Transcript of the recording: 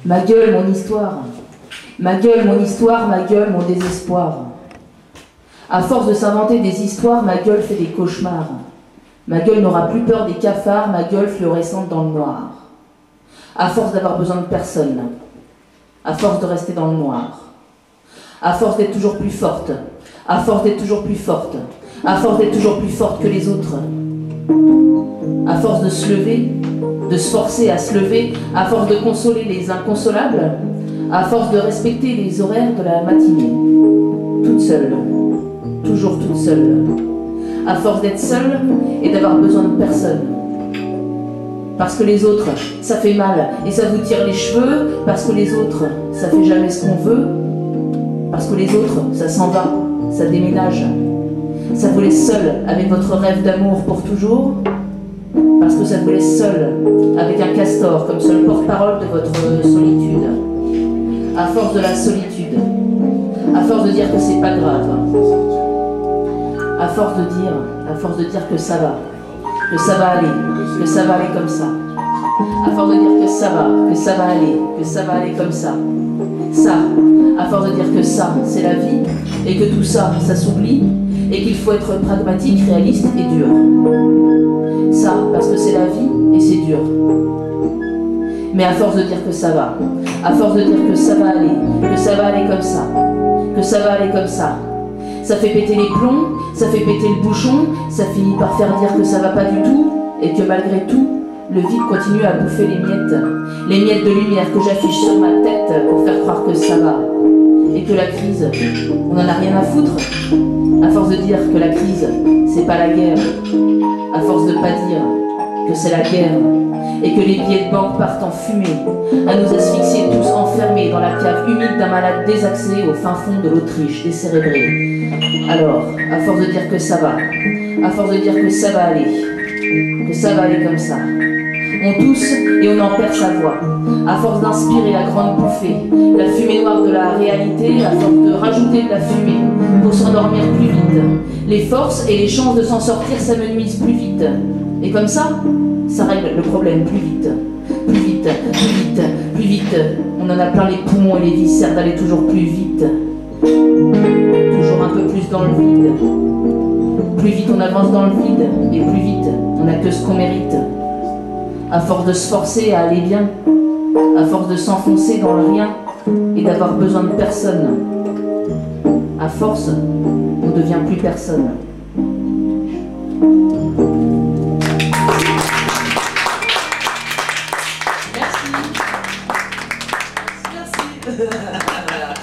Ma gueule, mon histoire. Ma gueule, mon histoire, ma gueule, mon désespoir. À force de s'inventer des histoires, ma gueule fait des cauchemars. Ma gueule n'aura plus peur des cafards, ma gueule fluorescente dans le noir. À force d'avoir besoin de personne, à force de rester dans le noir, à force d'être toujours plus forte, à force d'être toujours plus forte, à force d'être toujours plus forte que les autres, à force de se lever, de se forcer à se lever, à force de consoler les inconsolables, à force de respecter les horaires de la matinée, toute seule, toujours toute seule, à force d'être seule et d'avoir besoin de personne. Parce que les autres, ça fait mal et ça vous tire les cheveux, parce que les autres, ça fait jamais ce qu'on veut, parce que les autres, ça s'en va, ça déménage, ça vous laisse seul avec votre rêve d'amour pour toujours, parce que ça vous laisse seul avec un castor comme seul porte-parole de votre solitude. À force de la solitude, à force de dire que c'est pas grave, à force de dire que ça va aller, que ça va aller comme ça, à force de dire que ça va aller comme ça, à force de dire que ça, c'est la vie, et que tout ça, ça s'oublie, et qu'il faut être pragmatique, réaliste et dur. Ça, parce que c'est la vie, et c'est dur. Mais à force de dire que ça va, à force de dire que ça va aller comme ça, que ça va aller comme ça fait péter les plombs, ça fait péter le bouchon, ça finit par faire dire que ça va pas du tout, et que malgré tout, le vide continue à bouffer les miettes de lumière que j'affiche sur ma tête pour faire croire que ça va. Et que la crise, on n'en a rien à foutre. À force de dire que la crise, c'est pas la guerre. À force de pas dire que c'est la guerre. Et que les billets de banque partent en fumée, à nous asphyxier tous enfermés dans la cave humide d'un malade désaxé au fin fond de l'Autriche décérébré. Alors, à force de dire que ça va, à force de dire que ça va aller comme ça, on tousse et on en perd sa voix. À force d'inspirer la grande bouffée, la fumée noire de la réalité, à force de rajouter de la fumée pour s'endormir plus vite. Les forces et les chances de s'en sortir s'amenuisent plus vite. Et comme ça règle le problème plus vite. Plus vite, plus vite, plus vite. On en a plein les poumons et les viscères d'aller toujours plus vite. Toujours un peu plus dans le vide. Plus vite on avance dans le vide, et plus vite on n'a que ce qu'on mérite. À force de se forcer à aller bien, à force de s'enfoncer dans le rien et d'avoir besoin de personne, à force, on ne devient plus personne. Merci. Merci. Voilà.